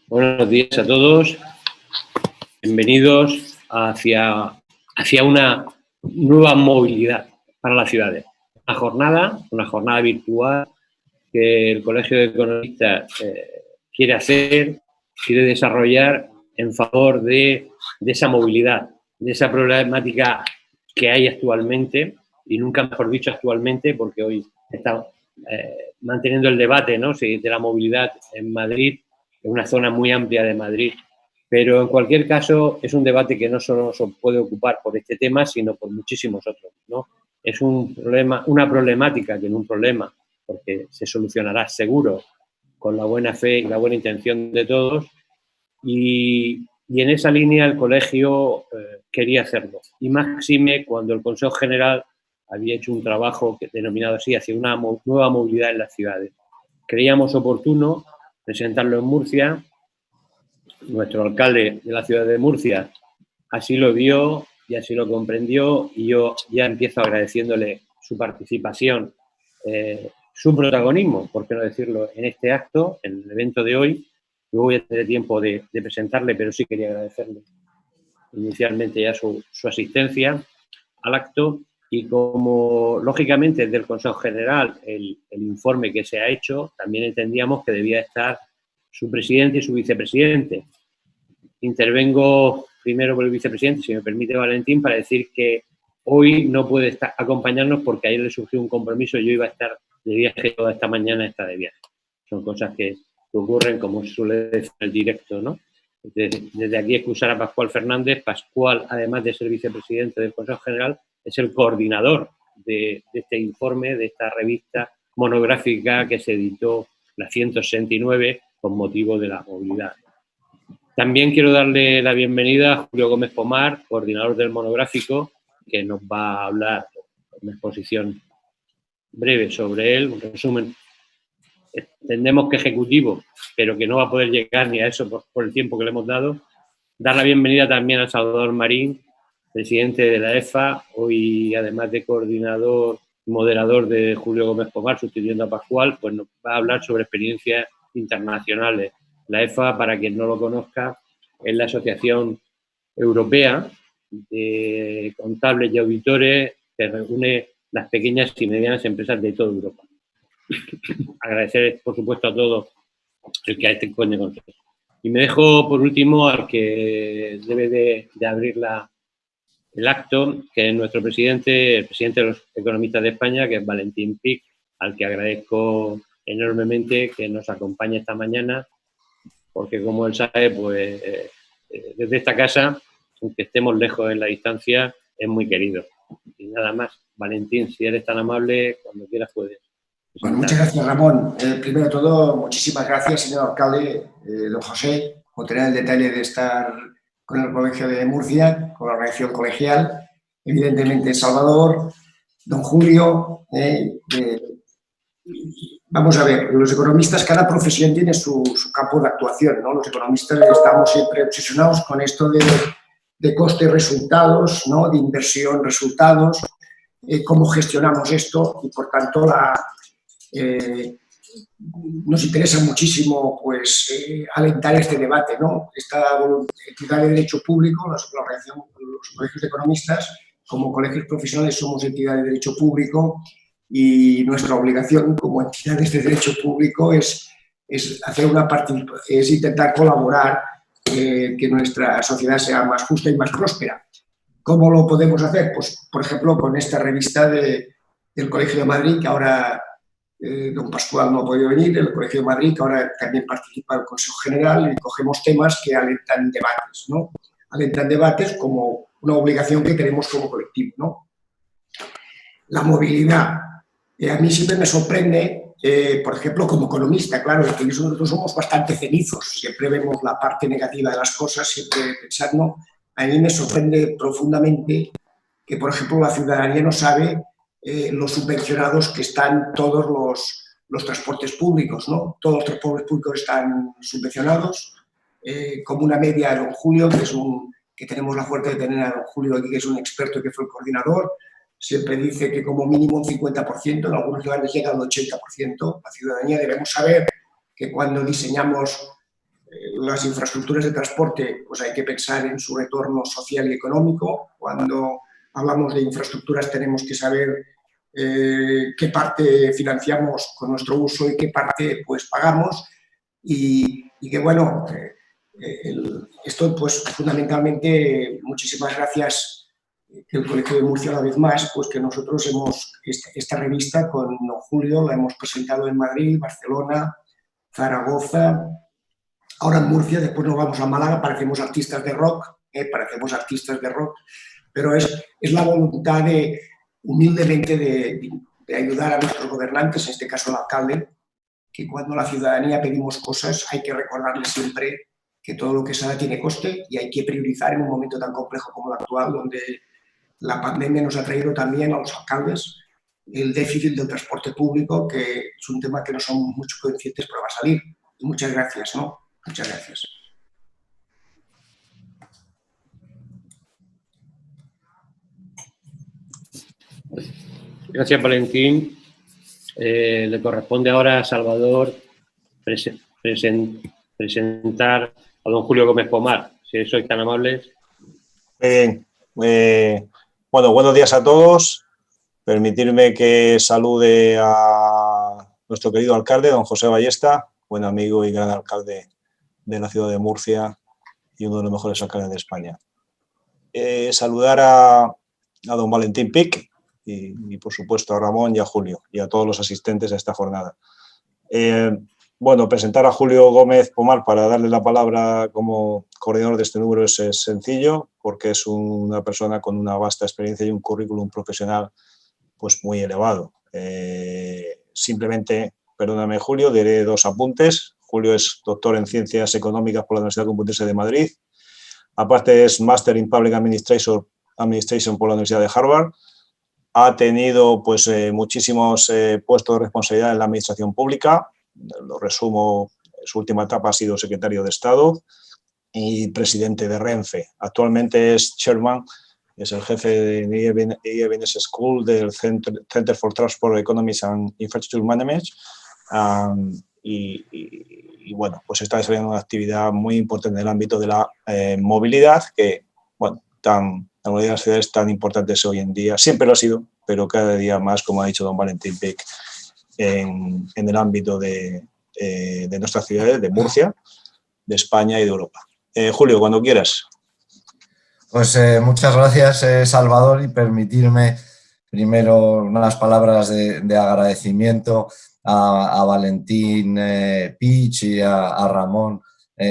Buenos días a todos. Bienvenidos hacia una nueva movilidad para las ciudades. Una jornada virtual que el Colegio de Economistas quiere desarrollar en favor de esa movilidad, de esa problemática que hay actualmente, y nunca mejor dicho actualmente, porque hoy está manteniendo el debate, ¿no?, de la movilidad en Madrid, en una zona muy amplia de Madrid. Pero en cualquier caso es un debate que no solo nos puede ocupar por este tema, sino por muchísimos otros, ¿no? Es una problemática que no un problema, porque se solucionará seguro con la buena fe y la buena intención de todos, y en esa línea el colegio quería hacerlo. Y máxime cuando el Consejo General había hecho un trabajo denominado así, hacia una nueva movilidad en las ciudades. Creíamos oportuno presentarlo en Murcia. Nuestro alcalde de la ciudad de Murcia así lo vio y así lo comprendió, y yo ya empiezo agradeciéndole su participación, su protagonismo, por qué no decirlo, en este acto, en el evento de hoy. Luego voy a tener tiempo de presentarle, pero sí quería agradecerle inicialmente ya su asistencia al acto. Y como, lógicamente, desde el Consejo General, el informe que se ha hecho, también entendíamos que debía estar su presidente y su vicepresidente. Intervengo primero por el vicepresidente, si me permite, Valentín, para decir que hoy no puede acompañarnos porque ayer le surgió un compromiso. Yo iba a estar de viaje toda esta mañana, está de viaje. Son cosas que ocurren, como suele decir en el directo, ¿no? Desde aquí excusar a Pascual Fernández. Pascual, además de ser vicepresidente del Consejo General, es el coordinador de este informe, de esta revista monográfica que se editó, la 169, con motivo de la movilidad. También quiero darle la bienvenida a Julio Gómez Pomar, coordinador del monográfico, que nos va a hablar una exposición breve sobre él, un resumen, entendemos que ejecutivo, pero que no va a poder llegar ni a eso por el tiempo que le hemos dado. Dar la bienvenida también a Salvador Marín, presidente de la EFA, hoy además de coordinador y moderador de Julio Gómez Pomar, sustituyendo a Pascual, pues nos va a hablar sobre experiencias internacionales. La EFA, para quien no lo conozca, es la Asociación Europea de Contables y Auditores que reúne las pequeñas y medianas empresas de toda Europa. Agradecer, por supuesto, a todos el que esté con nosotros. Y me dejo, por último, al que debe de abrir el acto, que es nuestro presidente, el presidente de los economistas de España, que es Valentín Pich, al que agradezco enormemente que nos acompañe esta mañana, porque como él sabe, pues desde esta casa, aunque estemos lejos en la distancia, es muy querido. Y nada más, Valentín, si eres tan amable, cuando quieras puedes. Bueno, muchas gracias, Ramón. Primero de todo, muchísimas gracias, señor alcalde, don José, por tener el detalle de estar con el Colegio de Murcia, con la organización colegial, evidentemente Salvador, don Julio. Vamos a ver, los economistas, cada profesión tiene su campo de actuación, ¿no? Los economistas estamos siempre obsesionados con esto de coste-resultados, ¿no?, de inversión-resultados, cómo gestionamos esto, y por tanto nos interesa muchísimo, pues, alentar este debate, ¿no? Esta entidad de derecho público, los colegios de economistas, como colegios profesionales, somos entidad de derecho público, y nuestra obligación como entidades de derecho público es intentar colaborar, que nuestra sociedad sea más justa y más próspera. ¿Cómo lo podemos hacer? Pues, por ejemplo, con esta revista del Colegio de Madrid, que ahora don Pascual no ha podido venir, el Colegio de Madrid, que ahora también participa el Consejo General, y cogemos temas que alentan debates, ¿no? Alentan debates como una obligación que tenemos como colectivo, ¿no? La movilidad. A mí siempre me sorprende, por ejemplo, como economista, claro, que nosotros somos bastante cenizos, siempre vemos la parte negativa de las cosas, siempre pensando. A mí me sorprende profundamente que, por ejemplo, la ciudadanía no sabe los subvencionados que están todos los transportes públicos, ¿no? Todos los transportes públicos están subvencionados, como una media de don Julio, que tenemos la suerte de tener a don Julio aquí, que es un experto, que fue el coordinador. Siempre dice que como mínimo un 50%, en algunos lugares llega al 80%. La ciudadanía debemos saber que cuando diseñamos las infraestructuras de transporte, pues hay que pensar en su retorno social y económico. Cuando hablamos de infraestructuras tenemos que saber qué parte financiamos con nuestro uso y qué parte pues pagamos. Y que bueno, esto pues fundamentalmente, muchísimas gracias el Colegio de Murcia una vez más, pues que nosotros esta revista con don Julio la hemos presentado en Madrid, Barcelona, Zaragoza, ahora en Murcia, después nos vamos a Málaga, parecemos artistas de rock, pero es la voluntad humildemente de ayudar a nuestros gobernantes, en este caso al alcalde, que cuando la ciudadanía pedimos cosas hay que recordarle siempre que todo lo que se da tiene coste y hay que priorizar en un momento tan complejo como el actual, donde la pandemia nos ha traído también a los alcaldes el déficit del transporte público, que es un tema que no somos mucho conscientes, pero va a salir. Y muchas gracias, ¿no? Muchas gracias. Gracias, Valentín. Le corresponde ahora a Salvador presentar a don Julio Gómez Pomar, si sois tan amables. Bueno, buenos días a todos. Permitirme que salude a nuestro querido alcalde, don José Ballesta, buen amigo y gran alcalde de la ciudad de Murcia y uno de los mejores alcaldes de España. Saludar a don Valentín Pic y, por supuesto, a Ramón y a Julio y a todos los asistentes a esta jornada. Bueno, presentar a Julio Gómez Pomar para darle la palabra como coordinador de este número es sencillo, porque es una persona con una vasta experiencia y un currículum profesional pues muy elevado. Simplemente, perdóname Julio, diré dos apuntes. Julio es doctor en Ciencias Económicas por la Universidad Complutense de Madrid. Aparte es Master in Public Administration por la Universidad de Harvard. Ha tenido pues, muchísimos puestos de responsabilidad en la administración pública. Lo resumo, su última etapa ha sido secretario de Estado y presidente de Renfe. Actualmente es chairman, es el jefe de EBS School del Center for Transport Economics and Infrastructure Management. Y bueno, pues está desarrollando una actividad muy importante en el ámbito de la movilidad, que, bueno, la movilidad de las ciudades tan importantes hoy en día, siempre lo ha sido, pero cada día más, como ha dicho don Valentín Pic, en el ámbito de nuestras ciudades, de Murcia, de España y de Europa. Julio, cuando quieras. Pues muchas gracias, Salvador, y permitirme primero unas palabras de agradecimiento a Valentín Pic y a Ramón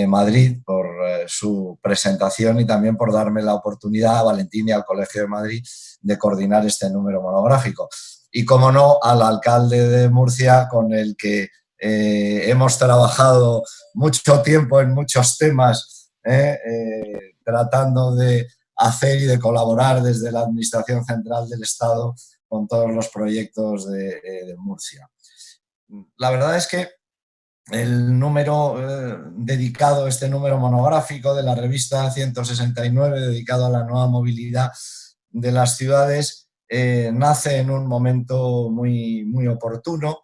Madrid por su presentación y también por darme la oportunidad a Valentín y al Colegio de Madrid de coordinar este número monográfico. Y, como no, al alcalde de Murcia, con el que hemos trabajado mucho tiempo en muchos temas, tratando de hacer y de colaborar desde la Administración Central del Estado con todos los proyectos de Murcia. La verdad es que el número dedicado, este número monográfico de la revista 169, dedicado a la nueva movilidad de las ciudades, nace en un momento muy, muy oportuno.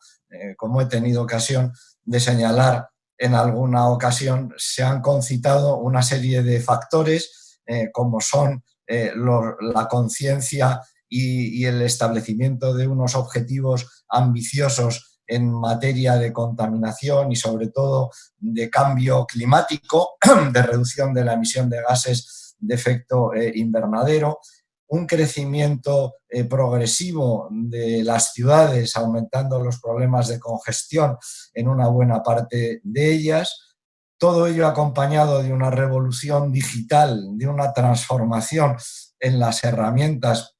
Como he tenido ocasión de señalar en alguna ocasión, se han concitado una serie de factores como son la conciencia y el establecimiento de unos objetivos ambiciosos en materia de contaminación y sobre todo de cambio climático, de reducción de la emisión de gases de efecto invernadero, un crecimiento progresivo de las ciudades, aumentando los problemas de congestión en una buena parte de ellas. Todo ello acompañado de una revolución digital, de una transformación en las herramientas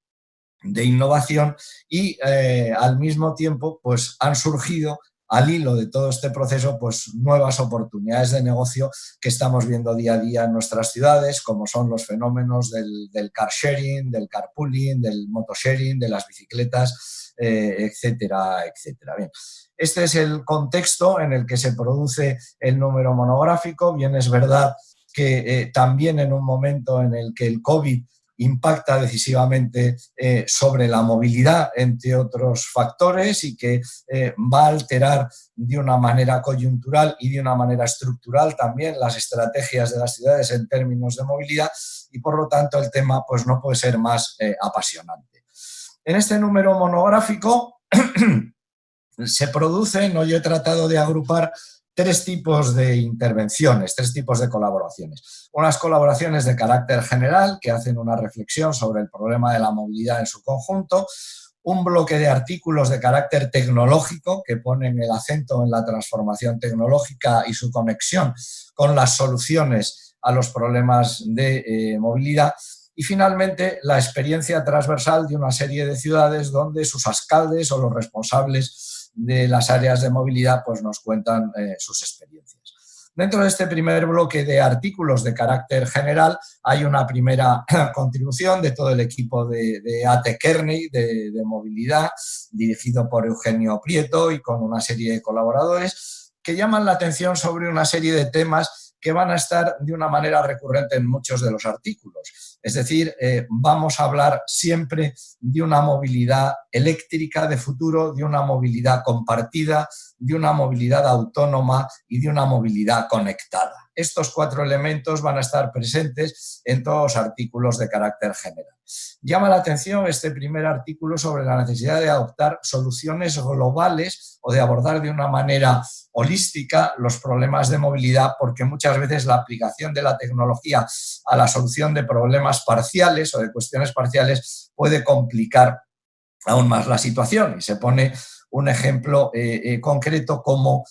de innovación y al mismo tiempo pues, han surgido al hilo de todo este proceso pues, nuevas oportunidades de negocio que estamos viendo día a día en nuestras ciudades, como son los fenómenos del car sharing, del carpooling, del motosharing, de las bicicletas, etcétera, etcétera. Bien. Este es el contexto en el que se produce el número monográfico. Bien, es verdad que también en un momento en el que el COVID impacta decisivamente sobre la movilidad, entre otros factores, y que va a alterar de una manera coyuntural y de una manera estructural también las estrategias de las ciudades en términos de movilidad, y por lo tanto el tema pues, no puede ser más apasionante. En este número monográfico se producen, o yo he tratado de agrupar, tres tipos de intervenciones, tres tipos de colaboraciones. Unas colaboraciones de carácter general que hacen una reflexión sobre el problema de la movilidad en su conjunto, un bloque de artículos de carácter tecnológico que ponen el acento en la transformación tecnológica y su conexión con las soluciones a los problemas de movilidad, y finalmente la experiencia transversal de una serie de ciudades donde sus alcaldes o los responsables de las áreas de movilidad pues nos cuentan sus experiencias. Dentro de este primer bloque de artículos de carácter general hay una primera contribución de todo el equipo de AT Kearney de movilidad, dirigido por Eugenio Prieto y con una serie de colaboradores, que llaman la atención sobre una serie de temas que van a estar de una manera recurrente en muchos de los artículos. Es decir, vamos a hablar siempre de una movilidad eléctrica de futuro, de una movilidad compartida, de una movilidad autónoma y de una movilidad conectada. Estos cuatro elementos van a estar presentes en todos los artículos de carácter general. Llama la atención este primer artículo sobre la necesidad de adoptar soluciones globales o de abordar de una manera holística los problemas de movilidad, porque muchas veces la aplicación de la tecnología a la solución de problemas parciales o de cuestiones parciales puede complicar aún más la situación, y se pone un ejemplo concreto como,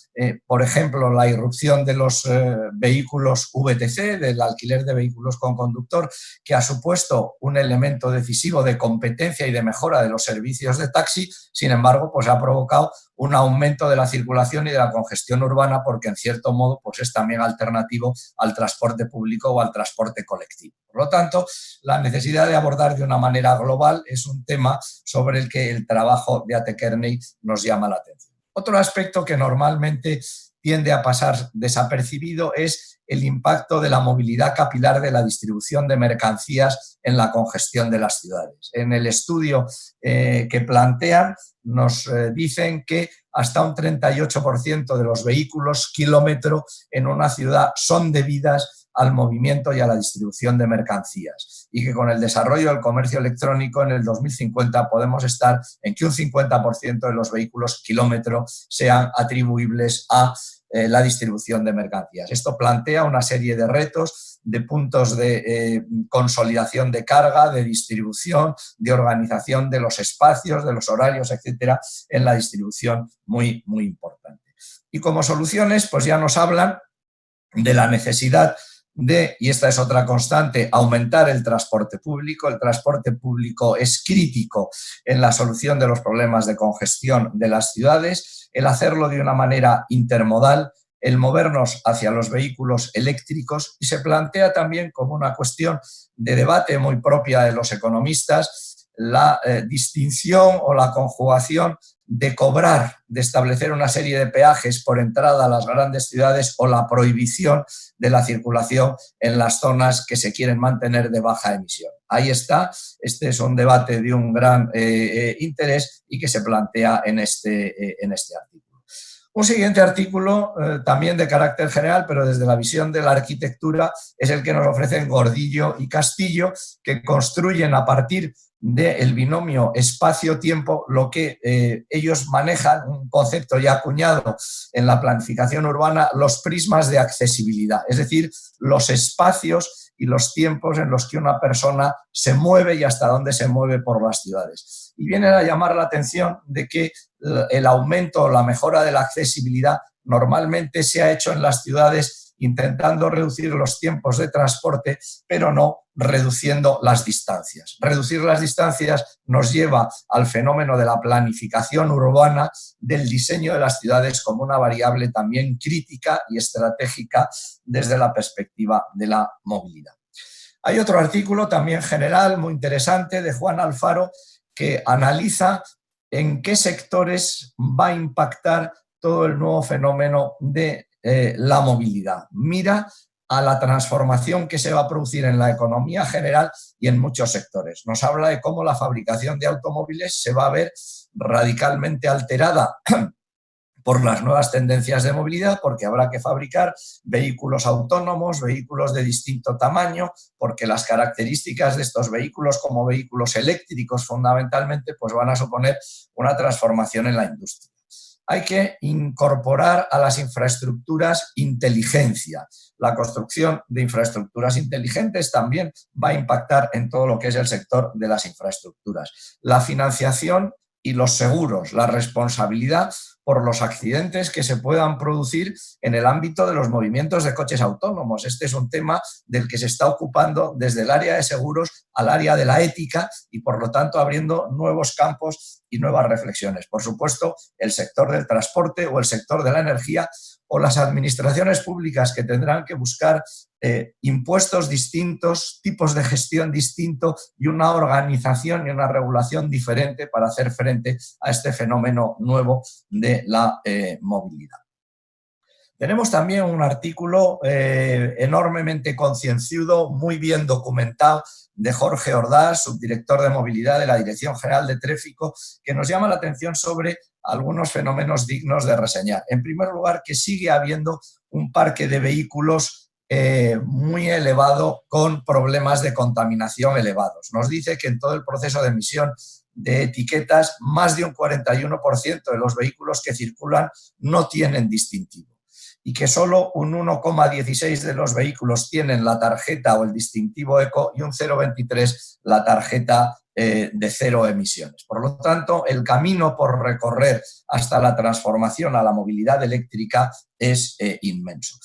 por ejemplo, la irrupción de los vehículos VTC, del alquiler de vehículos con conductor, que ha supuesto un elemento decisivo de competencia y de mejora de los servicios de taxi. Sin embargo, pues ha provocado un aumento de la circulación y de la congestión urbana, porque en cierto modo pues es también alternativo al transporte público o al transporte colectivo. Por lo tanto, la necesidad de abordar de una manera global es un tema sobre el que el trabajo de AT Kearney nos llama la atención. Otro aspecto que normalmente tiende a pasar desapercibido es el impacto de la movilidad capilar de la distribución de mercancías en la congestión de las ciudades. En el estudio que plantean nos dicen que hasta un 38% de los vehículos kilómetro en una ciudad son debidas al movimiento y a la distribución de mercancías, y que con el desarrollo del comercio electrónico en el 2050 podemos estar en que un 50% de los vehículos kilómetro sean atribuibles a la distribución de mercancías. Esto plantea una serie de retos, de puntos de consolidación de carga, de distribución, de organización de los espacios, de los horarios, etcétera, en la distribución muy, muy importante. Y como soluciones, pues ya nos hablan de la necesidad de, y esta es otra constante, aumentar el transporte público. El transporte público es crítico en la solución de los problemas de congestión de las ciudades, el hacerlo de una manera intermodal, el movernos hacia los vehículos eléctricos, y se plantea también como una cuestión de debate muy propia de los economistas la distinción o la conjugación de cobrar, de establecer una serie de peajes por entrada a las grandes ciudades, o la prohibición de la circulación en las zonas que se quieren mantener de baja emisión. Ahí está, este es un debate de un gran interés y que se plantea en este artículo. Un siguiente artículo, también de carácter general, pero desde la visión de la arquitectura, es el que nos ofrecen Gordillo y Castillo, que construyen a partir del binomio espacio-tiempo lo que ellos manejan, un concepto ya acuñado en la planificación urbana, los prismas de accesibilidad, es decir, los espacios y los tiempos en los que una persona se mueve y hasta dónde se mueve por las ciudades. Y vienen a llamar la atención de que el aumento o la mejora de la accesibilidad normalmente se ha hecho en las ciudades intentando reducir los tiempos de transporte, pero no reduciendo las distancias. Reducir las distancias nos lleva al fenómeno de la planificación urbana, del diseño de las ciudades como una variable también crítica y estratégica desde la perspectiva de la movilidad. Hay otro artículo también general muy interesante de Juan Alfaro, que analiza en qué sectores va a impactar todo el nuevo fenómeno de la movilidad. Mira a la transformación que se va a producir en la economía general y en muchos sectores. Nos habla de cómo la fabricación de automóviles se va a ver radicalmente alterada por las nuevas tendencias de movilidad, porque habrá que fabricar vehículos autónomos, vehículos de distinto tamaño, porque las características de estos vehículos como vehículos eléctricos fundamentalmente pues van a suponer una transformación en la industria. Hay que incorporar a las infraestructuras inteligencia. La construcción de infraestructuras inteligentes también va a impactar en todo lo que es el sector de las infraestructuras. La financiación y los seguros, la responsabilidad por los accidentes que se puedan producir en el ámbito de los movimientos de coches autónomos. Este es un tema del que se está ocupando desde el área de seguros al área de la ética y, por lo tanto, abriendo nuevos campos y nuevas reflexiones. Por supuesto, el sector del transporte o el sector de la energía o las administraciones públicas que tendrán que buscar impuestos distintos, tipos de gestión distintos y una organización y una regulación diferente para hacer frente a este fenómeno nuevo de la movilidad. Tenemos también un artículo enormemente concienzudo, muy bien documentado, de Jorge Ordaz, subdirector de movilidad de la Dirección General de Tráfico, que nos llama la atención sobre algunos fenómenos dignos de reseñar. En primer lugar, que sigue habiendo un parque de vehículos muy elevado con problemas de contaminación elevados. Nos dice que en todo el proceso de emisión de etiquetas, más de un 41% de los vehículos que circulan no tienen distintivo y que solo un 1,16% de los vehículos tienen la tarjeta o el distintivo eco y un 0,23% la tarjeta de cero emisiones. Por lo tanto, el camino por recorrer hasta la transformación a la movilidad eléctrica es inmenso.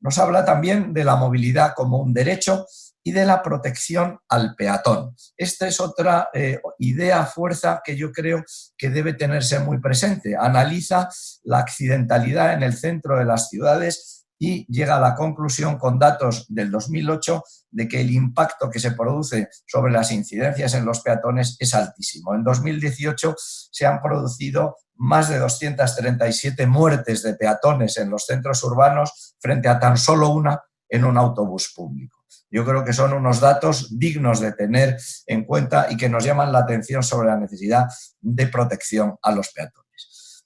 Nos habla también de la movilidad como un derecho y de la protección al peatón. Esta es otra idea, fuerza que yo creo que debe tenerse muy presente. Analiza la accidentalidad en el centro de las ciudades y llega a la conclusión con datos del 2008 de que el impacto que se produce sobre las incidencias en los peatones es altísimo. En 2018 se han producido más de 237 muertes de peatones en los centros urbanos frente a tan solo una en un autobús público. Yo creo que son unos datos dignos de tener en cuenta y que nos llaman la atención sobre la necesidad de protección a los peatones.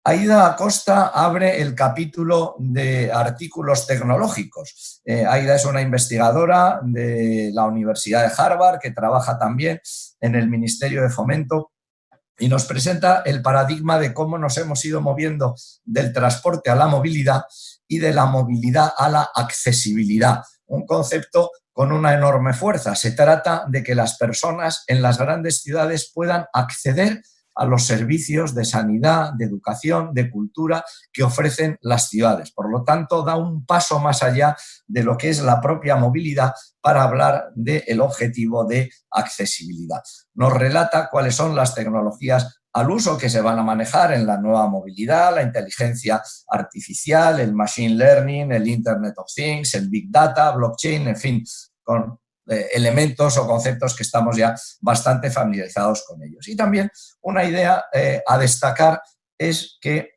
Aida Acosta abre el capítulo de artículos tecnológicos. Aida es una investigadora de la Universidad de Harvard que trabaja también en el Ministerio de Fomento y nos presenta el paradigma de cómo nos hemos ido moviendo del transporte a la movilidad y de la movilidad a la accesibilidad. Un concepto con una enorme fuerza. Se trata de que las personas en las grandes ciudades puedan acceder a los servicios de sanidad, de educación, de cultura que ofrecen las ciudades. Por lo tanto, da un paso más allá de lo que es la propia movilidad para hablar del objetivo de accesibilidad. Nos relata cuáles son las tecnologías al uso que se van a manejar en la nueva movilidad, la inteligencia artificial, el machine learning, el Internet of Things, el Big Data, blockchain, en fin, con elementos o conceptos que estamos ya bastante familiarizados con ellos. Y también una idea a destacar es que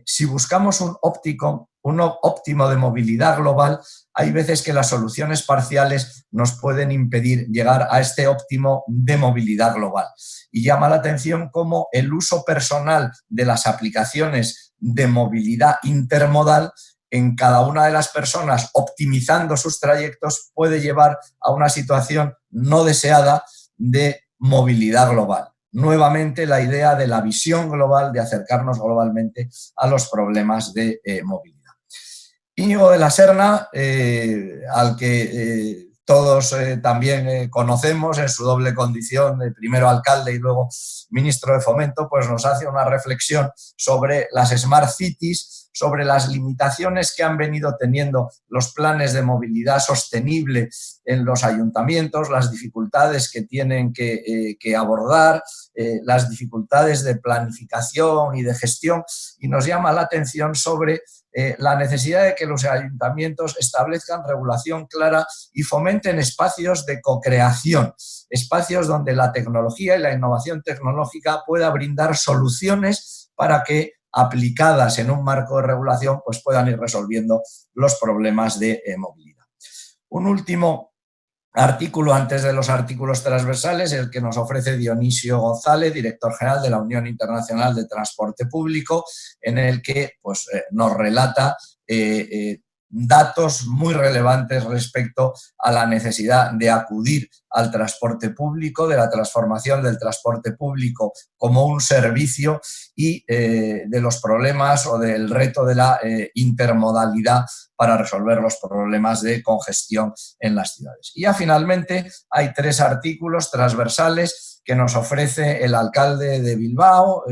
si buscamos un óptimo de movilidad global, hay veces que las soluciones parciales nos pueden impedir llegar a este óptimo de movilidad global. Y llama la atención cómo el uso personal de las aplicaciones de movilidad intermodal en cada una de las personas, optimizando sus trayectos, puede llevar a una situación no deseada de movilidad global. Nuevamente, la idea de la visión global, de acercarnos globalmente a los problemas de movilidad. Íñigo de la Serna, al que todos también conocemos en su doble condición de primero alcalde y luego ministro de Fomento, pues nos hace una reflexión sobre las Smart Cities, sobre las limitaciones que han venido teniendo los planes de movilidad sostenible en los ayuntamientos, las dificultades que tienen que abordar, las dificultades de planificación y de gestión, y nos llama la atención sobre la necesidad de que los ayuntamientos establezcan regulación clara y fomenten espacios de co-creación, espacios donde la tecnología y la innovación tecnológica pueda brindar soluciones para que, aplicadas en un marco de regulación, pues puedan ir resolviendo los problemas de movilidad. Un último artículo antes de los artículos transversales, el que nos ofrece Dionisio González, director general de la Unión Internacional de Transporte Público, en el que pues, nos relata datos muy relevantes respecto a la necesidad de acudir al transporte público, de la transformación del transporte público como un servicio y de los problemas o del reto de la intermodalidad para resolver los problemas de congestión en las ciudades. Y ya finalmente hay 3 artículos transversales que nos ofrece el alcalde de Bilbao,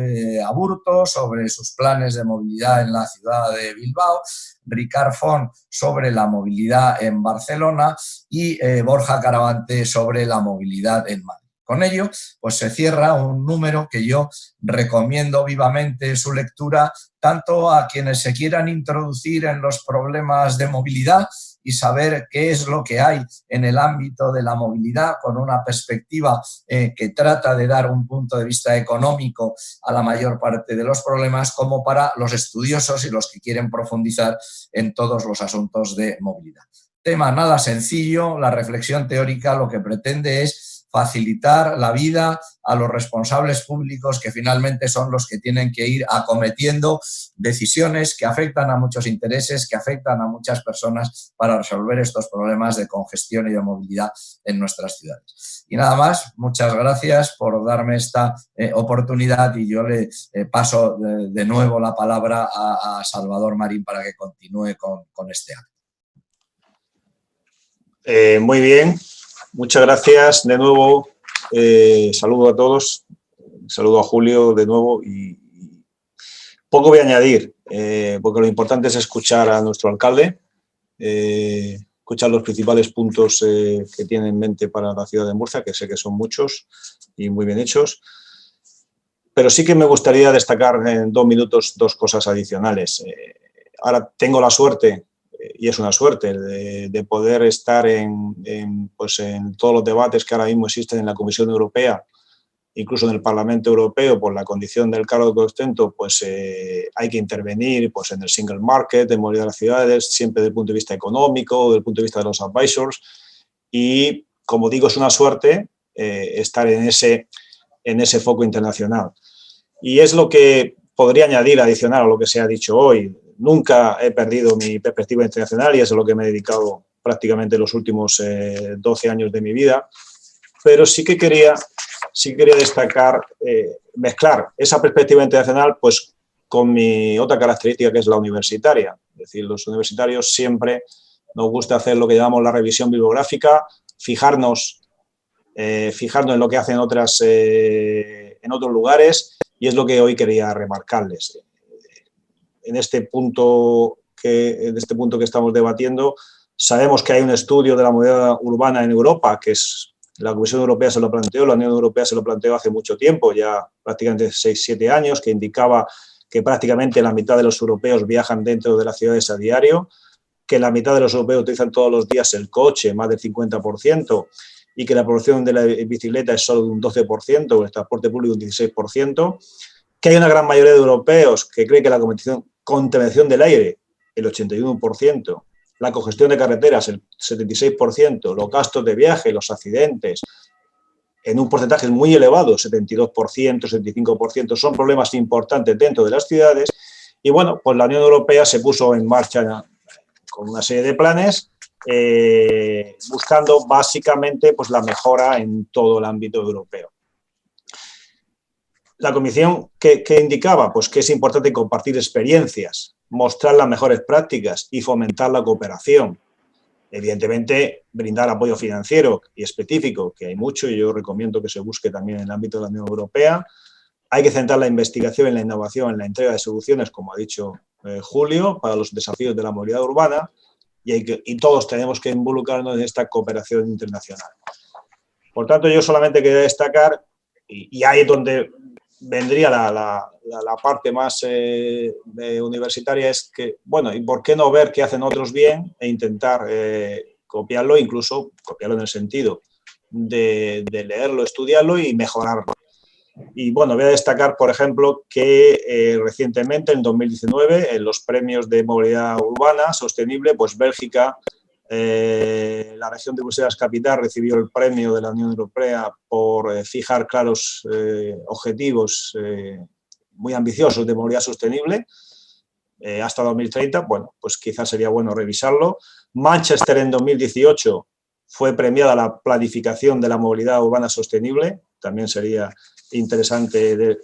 Aburto, sobre sus planes de movilidad en la ciudad de Bilbao, Ricard Font sobre la movilidad en Barcelona y Borja Caravante sobre la movilidad en Madrid. Con ello, pues se cierra un número que yo recomiendo vivamente su lectura tanto a quienes se quieran introducir en los problemas de movilidad y saber qué es lo que hay en el ámbito de la movilidad con una perspectiva que trata de dar un punto de vista económico a la mayor parte de los problemas, como para los estudiosos y los que quieren profundizar en todos los asuntos de movilidad. Tema nada sencillo, la reflexión teórica lo que pretende es facilitar la vida a los responsables públicos que finalmente son los que tienen que ir acometiendo decisiones que afectan a muchos intereses, que afectan a muchas personas para resolver estos problemas de congestión y de movilidad en nuestras ciudades. Y nada más, muchas gracias por darme esta oportunidad y yo le paso de nuevo la palabra a Salvador Marín para que continúe con este acto. Muy bien. Muchas gracias de nuevo, saludo a todos, saludo a Julio de nuevo y poco voy a añadir, porque lo importante es escuchar a nuestro alcalde, escuchar los principales puntos que tiene en mente para la ciudad de Murcia, que sé que son muchos y muy bien hechos, pero sí que me gustaría destacar en 2 minutos 2 cosas adicionales. Ahora tengo la suerte, y es una suerte, de poder estar en todos los debates que ahora mismo existen en la Comisión Europea, incluso en el Parlamento Europeo, por la condición del cargo que ostento, pues hay que intervenir pues, en el single market, en movilidad de las ciudades, siempre desde el punto de vista económico, desde el punto de vista de los advisors, y como digo, es una suerte estar en ese foco internacional. Y es lo que podría añadir adicional a lo que se ha dicho hoy. Nunca he perdido mi perspectiva internacional y es a lo que me he dedicado prácticamente los últimos 12 años de mi vida, pero sí que quería destacar, mezclar esa perspectiva internacional pues, con mi otra característica que es la universitaria. Es decir, los universitarios siempre nos gusta hacer lo que llamamos la revisión bibliográfica, fijarnos en lo que hacen en otros lugares y es lo que hoy quería remarcarles. En este punto que estamos debatiendo, sabemos que hay un estudio de la movilidad urbana en Europa, que es la Comisión Europea se lo planteó, la Unión Europea se lo planteó hace mucho tiempo, ya prácticamente 6-7 años, que indicaba que prácticamente la mitad de los europeos viajan dentro de las ciudades a diario, que la mitad de los europeos utilizan todos los días el coche, más del 50%, y que la producción de la bicicleta es solo de un 12%, el transporte público un 16%, que hay una gran mayoría de europeos que creen que la contaminación del aire, el 81%, la congestión de carreteras, el 76%, los gastos de viaje, los accidentes, en un porcentaje muy elevado, 72%, 75%, son problemas importantes dentro de las ciudades. Y bueno, pues la Unión Europea se puso en marcha con una serie de planes buscando básicamente pues, la mejora en todo el ámbito europeo. La Comisión, ¿qué indicaba? Pues que es importante compartir experiencias, mostrar las mejores prácticas y fomentar la cooperación. Evidentemente, brindar apoyo financiero y específico, que hay mucho y yo recomiendo que se busque también en el ámbito de la Unión Europea. Hay que centrar la investigación en la innovación, en la entrega de soluciones, como ha dicho Julio, para los desafíos de la movilidad urbana y todos tenemos que involucrarnos en esta cooperación internacional. Por tanto, yo solamente quería destacar, y ahí es donde vendría la parte más universitaria, es que, bueno, ¿y por qué no ver qué hacen otros bien e intentar copiarlo, incluso copiarlo en el sentido de leerlo, estudiarlo y mejorarlo? Y bueno, voy a destacar, por ejemplo, que recientemente, en 2019, en los premios de movilidad urbana sostenible, pues Bélgica La región de Bruselas Capital recibió el premio de la Unión Europea por fijar claros objetivos muy ambiciosos de movilidad sostenible hasta 2030. Bueno, pues quizás sería bueno revisarlo. Manchester en 2018 fue premiada la planificación de la movilidad urbana sostenible. También sería interesante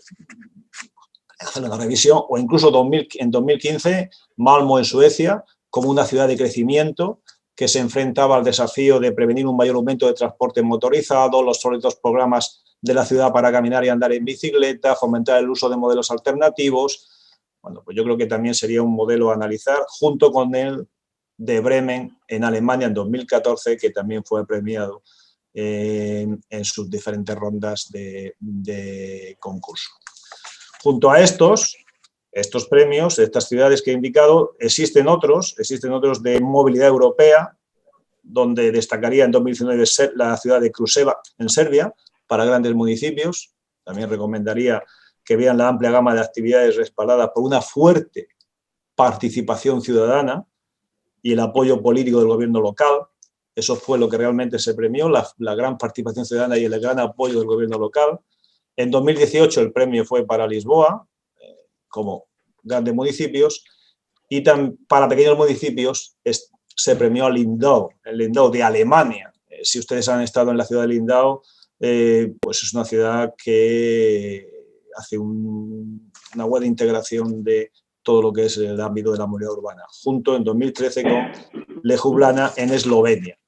hacer una revisión. O incluso en 2015, Malmö en Suecia, como una ciudad de crecimiento que se enfrentaba al desafío de prevenir un mayor aumento de transporte motorizado, los sólidos programas de la ciudad para caminar y andar en bicicleta, fomentar el uso de modelos alternativos. Bueno, pues yo creo que también sería un modelo a analizar, junto con el de Bremen en Alemania en 2014, que también fue premiado en sus diferentes rondas de concurso. Junto a estos premios, estas ciudades que he indicado, existen otros de movilidad europea, donde destacaría en 2019 la ciudad de Kruševac en Serbia, para grandes municipios. También recomendaría que vean la amplia gama de actividades respaldadas por una fuerte participación ciudadana y el apoyo político del gobierno local. Eso fue lo que realmente se premió, la gran participación ciudadana y el gran apoyo del gobierno local. En 2018 el premio fue para Lisboa, como grandes municipios, y para pequeños municipios se premió a Lindau, el Lindau de Alemania. Si ustedes han estado en la ciudad de Lindau, pues es una ciudad que hace una buena integración de todo lo que es el ámbito de la movilidad urbana, junto en 2013 con Ljubljana en Eslovenia.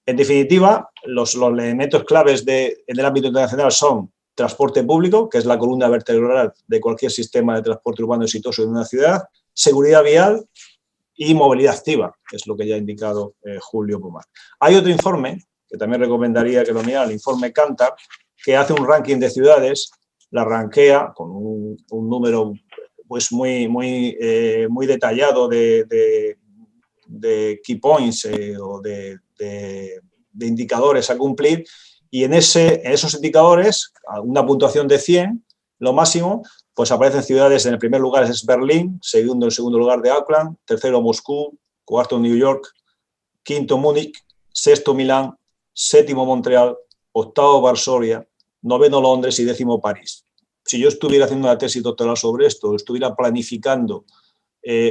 En definitiva, los elementos claves en el ámbito internacional son transporte público, que es la columna vertebral de cualquier sistema de transporte urbano exitoso en una ciudad, seguridad vial y movilidad activa, que es lo que ya ha indicado Julio Pomar. Hay otro informe, que también recomendaría que lo mirara, el informe Kantar, que hace un ranking de ciudades, la rankea con un número pues muy detallado de key points o de indicadores a cumplir, y en esos indicadores, una puntuación de 100, lo máximo, pues aparecen ciudades. En el primer lugar es Berlín, en segundo lugar de Auckland, tercero Moscú, cuarto New York, quinto Múnich, sexto Milán, séptimo Montreal, octavo Varsovia, noveno Londres y décimo París. Si yo estuviera haciendo una tesis doctoral sobre esto, estuviera planificando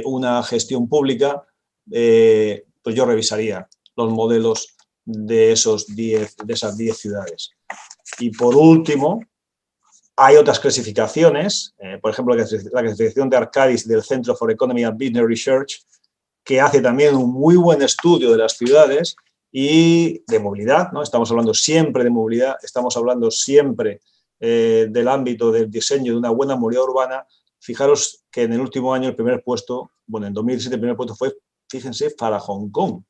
una gestión pública, pues yo revisaría los modelos de esas 10 ciudades. Y por último, hay otras clasificaciones, por ejemplo, la clasificación de Arcadis del Centro for Economy and Business Research, que hace también un muy buen estudio de las ciudades y de movilidad, ¿no? Estamos hablando siempre de movilidad, estamos hablando siempre del ámbito del diseño de una buena movilidad urbana. Fijaros que en el último año el primer puesto, bueno, en 2017 el primer puesto fue, fíjense, para Hong Kong,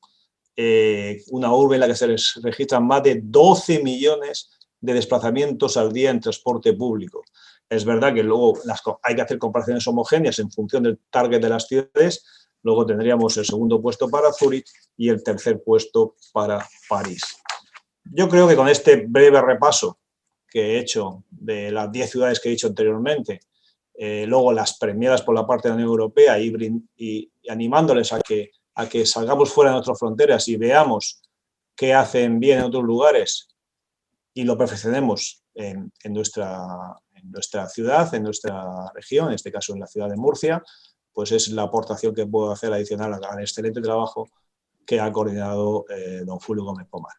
una urbe en la que se les registran más de 12 millones de desplazamientos al día en transporte público. Es verdad que luego hay que hacer comparaciones homogéneas en función del target de las ciudades. Luego tendríamos el segundo puesto para Zúrich y el tercer puesto para París. Yo creo que con este breve repaso que he hecho de las 10 ciudades que he dicho anteriormente, luego las premiadas por la parte de la Unión Europea y animándoles a que salgamos fuera de nuestras fronteras y veamos qué hacen bien en otros lugares y lo perfeccionemos en nuestra ciudad, en nuestra región, en este caso en la ciudad de Murcia, pues es la aportación que puedo hacer adicional al excelente trabajo que ha coordinado don Julio Gómez Pomar.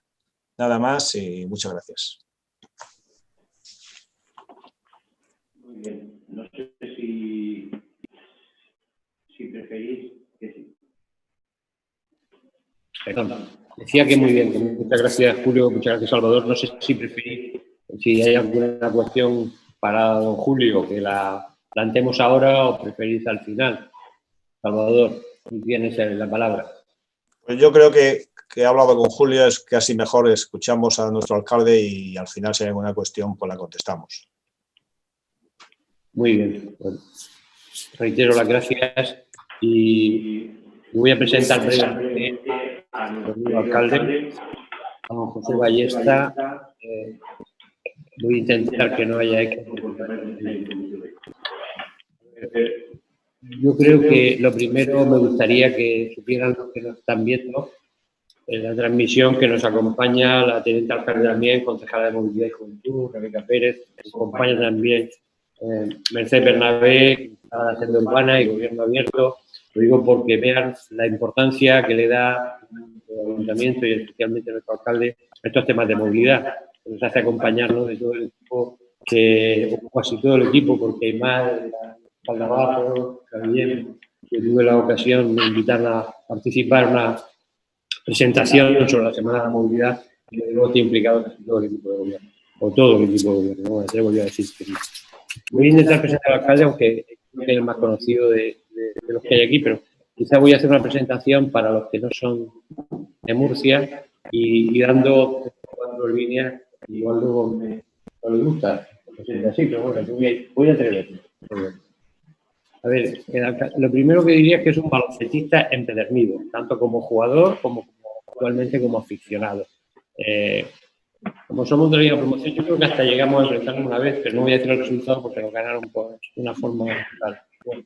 Nada más y muchas gracias. Muy bien. No sé si preferís que sí. Perdón. Decía que muy bien, que muchas gracias Julio, muchas gracias Salvador. No sé si preferís, si hay alguna cuestión para don Julio que la planteemos ahora o preferís al final. Salvador, tienes la palabra. Pues yo creo que he hablado con Julio, es casi mejor escuchamos a nuestro alcalde y al final si hay alguna cuestión pues la contestamos. Muy bien. Bueno, reitero las gracias y voy a presentar brevemente a nuestro alcalde, a don José Ballesta. Voy a intentar que no haya eco. Yo creo que lo primero me gustaría que supieran los que nos están viendo en la transmisión que nos acompaña la teniente alcalde también, concejala de Movilidad y Juventud, Rebeca Pérez, nos acompaña también Mercedes Bernabé, la Agenda Urbana y Gobierno Abierto. Lo digo porque vean la importancia que le da el Ayuntamiento y especialmente nuestro alcalde a estos temas de movilidad, que nos hace acompañarnos de todo el equipo, o casi todo el equipo, porque hay más, Caldabajo, Caballén, que tuve la ocasión de invitarla a participar en una presentación sobre la Semana de la Movilidad, y luego estoy implicado casi todo el equipo de gobierno, o todo el equipo de gobierno, no me atrevo yo a decir que no. Voy a intentar presentar al alcalde, aunque creo que es el más conocido de los que hay aquí, pero quizá voy a hacer una presentación para los que no son de Murcia y dando 4 líneas, igual luego me gusta, así, pero bueno, voy a atreverme. A ver, lo primero que diría es que es un baloncestista empedernido, tanto como jugador como actualmente como aficionado. Como somos de la Liga Promoción, yo creo que hasta llegamos a enfrentarnos una vez, pero no voy a decir el resultado porque lo ganaron por una forma brutal. Bueno,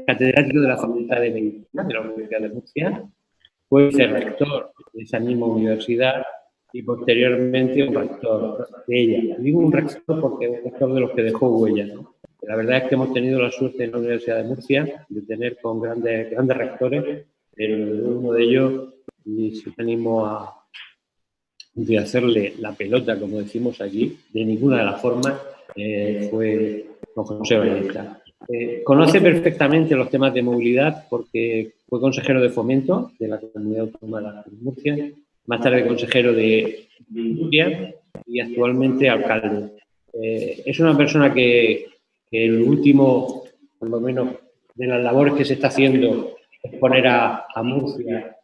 catedrático de la Facultad de Medicina de la Universidad de Murcia, fue vicerrector de esa misma universidad y posteriormente un rector de ella. Digo un rector porque es un rector de los que dejó huella, ¿no? La verdad es que hemos tenido la suerte en la Universidad de Murcia de tener con grandes rectores, pero uno de ellos, y si tenemos de hacerle la pelota, como decimos aquí, de ninguna de las formas, fue don José Ballesta. Conoce perfectamente los temas de movilidad porque fue consejero de fomento de la Comunidad Autónoma de Murcia, más tarde consejero de Industria y actualmente alcalde. Es una persona que el último, por lo menos, de las labores que se está haciendo es poner a Murcia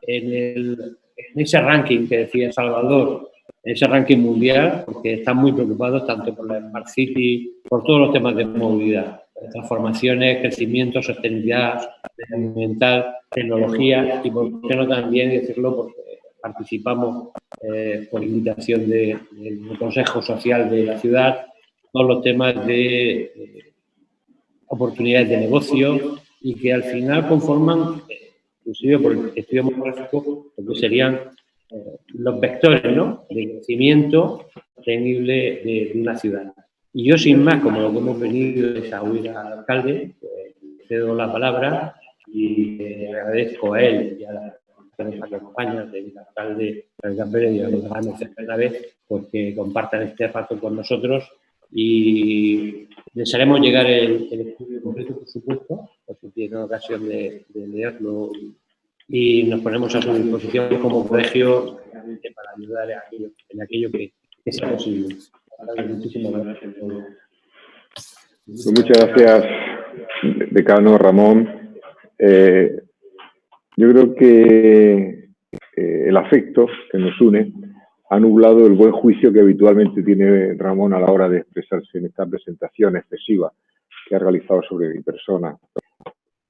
en ese ranking que decía Salvador, en ese ranking mundial, porque están muy preocupados tanto por la Smart City, por todos los temas de movilidad, transformaciones, crecimiento, sostenibilidad ambiental, tecnología y por qué no también decirlo porque participamos por invitación del Consejo Social de la ciudad, todos los temas de oportunidades de negocio y que al final conforman, inclusive por el estudio demográfico, lo que serían los vectores, ¿no?, de crecimiento sostenible de una ciudad. Y yo, sin más, como lo que hemos venido es a oír al alcalde, pues, cedo la palabra y agradezco a él y a la que nos acompaña, del alcalde Rebeca Pérez y a los demás una vez, pues que compartan este rato con nosotros y les haremos llegar el estudio completo, por supuesto, por si tienen ocasión de leerlo y nos ponemos a su disposición como colegio para ayudar en aquello que sea posible. Muchísimas gracias. Pues muchas gracias, decano Ramón. Yo creo que el afecto que nos une ha nublado el buen juicio que habitualmente tiene Ramón a la hora de expresarse en esta presentación excesiva que ha realizado sobre mi persona.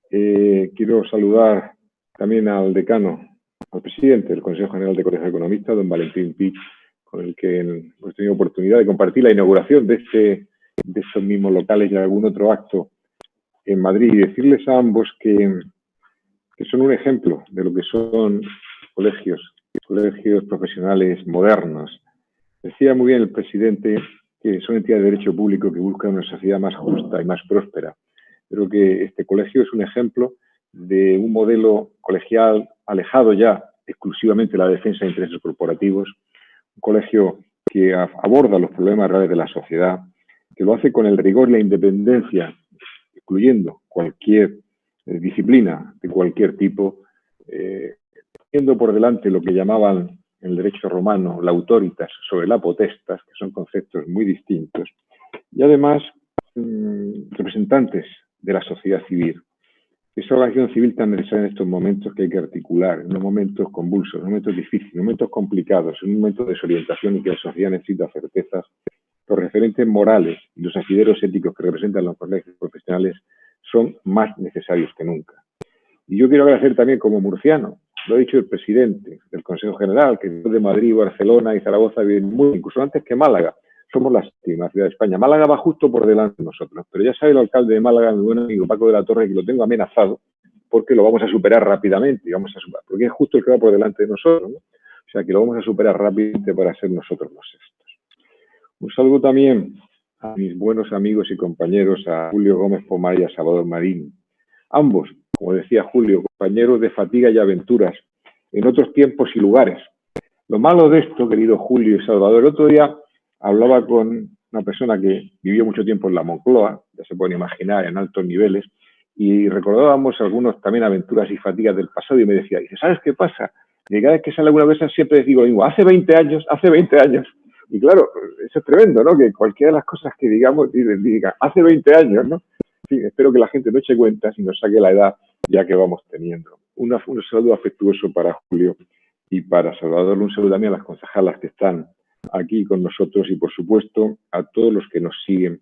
Quiero saludar también al decano, al presidente del Consejo General de Colegios de Economistas, don Valentín Pich, con el que hemos tenido oportunidad de compartir la inauguración de estos mismos locales y algún otro acto en Madrid. Y decirles a ambos que son un ejemplo de lo que son colegios profesionales modernos. Decía muy bien el presidente que son entidades de derecho público que buscan una sociedad más justa y más próspera. Creo que este colegio es un ejemplo de un modelo colegial alejado ya exclusivamente de la defensa de intereses corporativos, un colegio que aborda los problemas reales de la sociedad, que lo hace con el rigor y la independencia, excluyendo cualquier disciplina de cualquier tipo, teniendo por delante lo que llamaban en el derecho romano la autoritas sobre la potestas, que son conceptos muy distintos, y además representantes de la sociedad civil. Esa organización civil tan necesaria en estos momentos que hay que articular, en unos momentos convulsos, en momentos difíciles, en momentos complicados, en un momento de desorientación y que la sociedad necesita certezas, los referentes morales y los asideros éticos que representan los colegios profesionales son más necesarios que nunca. Y yo quiero agradecer también como murciano, lo ha dicho el presidente del Consejo General, que de Madrid, Barcelona y Zaragoza vienen muy, incluso antes que Málaga. Somos la séptima ciudad de España. Málaga va justo por delante de nosotros, pero ya sabe el alcalde de Málaga, mi buen amigo Paco de la Torre, que lo tengo amenazado porque lo vamos a superar rápidamente, porque es justo el que va por delante de nosotros, ¿no? O sea, que lo vamos a superar rápidamente para ser nosotros los sextos. Un saludo también a mis buenos amigos y compañeros, a Julio Gómez Pomar y a Salvador Marín. Ambos, como decía Julio, compañeros de fatiga y aventuras en otros tiempos y lugares. Lo malo de esto, querido Julio y Salvador, el otro día hablaba con una persona que vivió mucho tiempo en la Moncloa, ya se pueden imaginar, en altos niveles, y recordábamos algunos también aventuras y fatigas del pasado, y me decía, ¿sabes qué pasa? Que cada vez que sale alguna vez siempre digo lo mismo, hace 20 años, y claro, eso es tremendo, ¿no? Que cualquiera de las cosas que digamos, diga, hace 20 años, ¿no? Sí, espero que la gente no eche cuentas y nos saque la edad ya que vamos teniendo. Un saludo afectuoso para Julio y para Salvador, un saludo también a las concejalas que están aquí con nosotros y, por supuesto, a todos los que nos siguen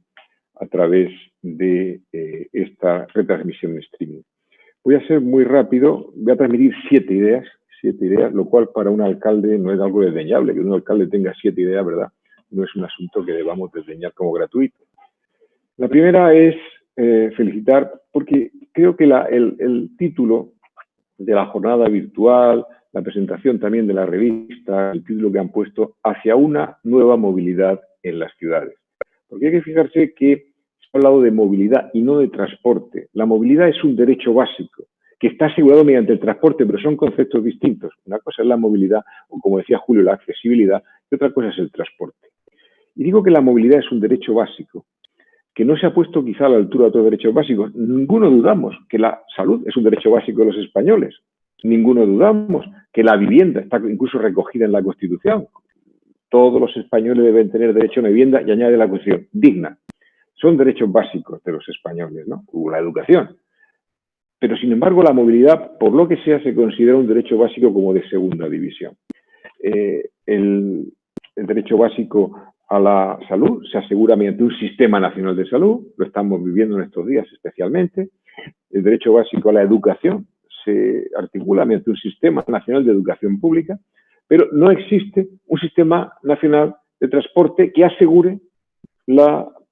a través de esta retransmisión en streaming. Voy a ser muy rápido, voy a transmitir 7 ideas, lo cual para un alcalde no es algo desdeñable, que un alcalde tenga 7 ideas, ¿verdad? No es un asunto que debamos desdeñar como gratuito. La primera es felicitar, porque creo que el título de la jornada virtual, la presentación también de la revista, el título que han puesto, hacia una nueva movilidad en las ciudades. Porque hay que fijarse que se ha hablado de movilidad y no de transporte. La movilidad es un derecho básico que está asegurado mediante el transporte, pero son conceptos distintos. Una cosa es la movilidad, o como decía Julio, la accesibilidad, y otra cosa es el transporte. Y digo que la movilidad es un derecho básico, que no se ha puesto quizá a la altura de otros derechos básicos. Ninguno dudamos que la salud es un derecho básico de los españoles. Ninguno dudamos que la vivienda está incluso recogida en la Constitución. Todos los españoles deben tener derecho a una vivienda y añade la Constitución, digna. Son derechos básicos de los españoles, ¿no? O la educación. Pero, sin embargo, la movilidad, por lo que sea, se considera un derecho básico como de segunda división. El derecho básico a la salud se asegura mediante un sistema nacional de salud, lo estamos viviendo en estos días especialmente. El derecho básico a la educación se articula mediante un sistema nacional de educación pública, pero no existe un sistema nacional de transporte que asegure el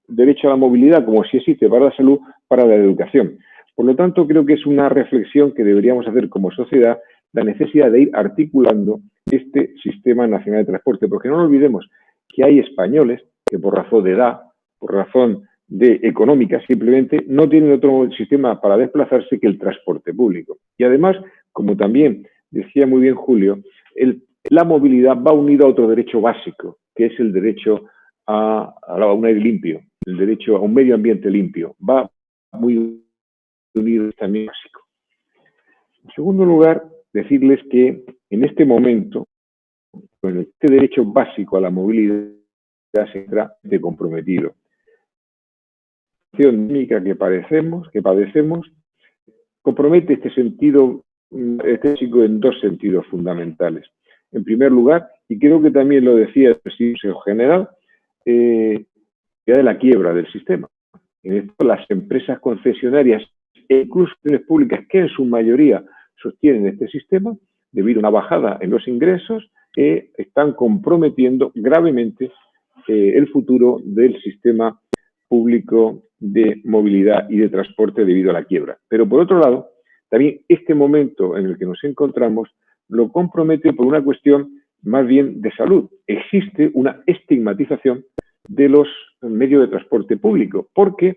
derecho a la movilidad, como si existe para la salud, para la educación. Por lo tanto, creo que es una reflexión que deberíamos hacer como sociedad, la necesidad de ir articulando este sistema nacional de transporte, porque no olvidemos que hay españoles que por razón de edad, por razón de económica, simplemente no tienen otro sistema para desplazarse que el transporte público. Y además, como también decía muy bien Julio, la movilidad va unida a otro derecho básico, que es el derecho a un aire limpio, el derecho a un medio ambiente limpio. Va muy unido también básico. En segundo lugar, decirles que en este momento, con este derecho básico a la movilidad se entra de comprometido. La situación que padecemos compromete este sentido básico en 2 sentidos fundamentales. En primer lugar, y creo que también lo decía el Consejo General, de la quiebra del sistema. En esto, las empresas concesionarias e incluso instituciones públicas que en su mayoría sostienen este sistema, debido a una bajada en los ingresos, están comprometiendo gravemente el futuro del sistema público de movilidad y de transporte debido a la quiebra. Pero por otro lado, también este momento en el que nos encontramos lo compromete por una cuestión más bien de salud. Existe una estigmatización de los medios de transporte público, porque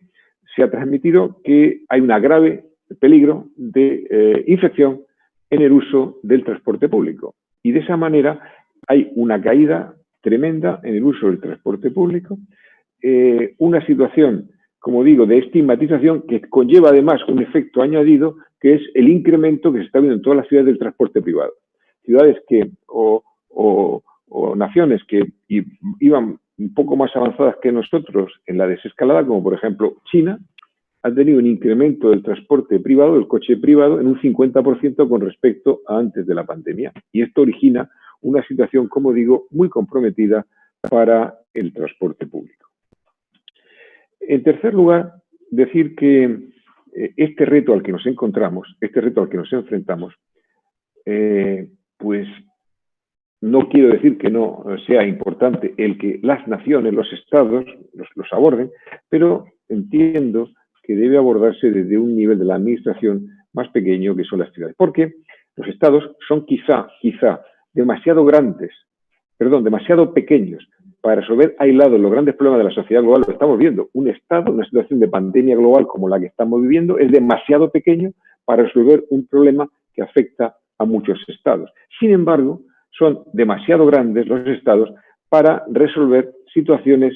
se ha transmitido que hay un grave peligro de infección en el uso del transporte público. Y de esa manera hay una caída tremenda en el uso del transporte público, una situación, como digo, de estigmatización que conlleva además un efecto añadido, que es el incremento que se está viendo en todas las ciudades del transporte privado. Ciudades que, o naciones que iban un poco más avanzadas que nosotros en la desescalada, como por ejemplo China, han tenido un incremento del transporte privado, del coche privado, en un 50% con respecto a antes de la pandemia. Y esto origina una situación, como digo, muy comprometida para el transporte público. En tercer lugar, decir que este reto al que nos encontramos, este reto al que nos enfrentamos, pues no quiero decir que no sea importante el que las naciones, los estados, los aborden, pero entiendo que debe abordarse desde un nivel de la administración más pequeño que son las ciudades. Porque los estados son quizá demasiado pequeños para resolver aislados los grandes problemas de la sociedad global. Lo estamos viendo. Un estado, una situación de pandemia global como la que estamos viviendo, es demasiado pequeño para resolver un problema que afecta a muchos estados. Sin embargo, son demasiado grandes los estados para resolver situaciones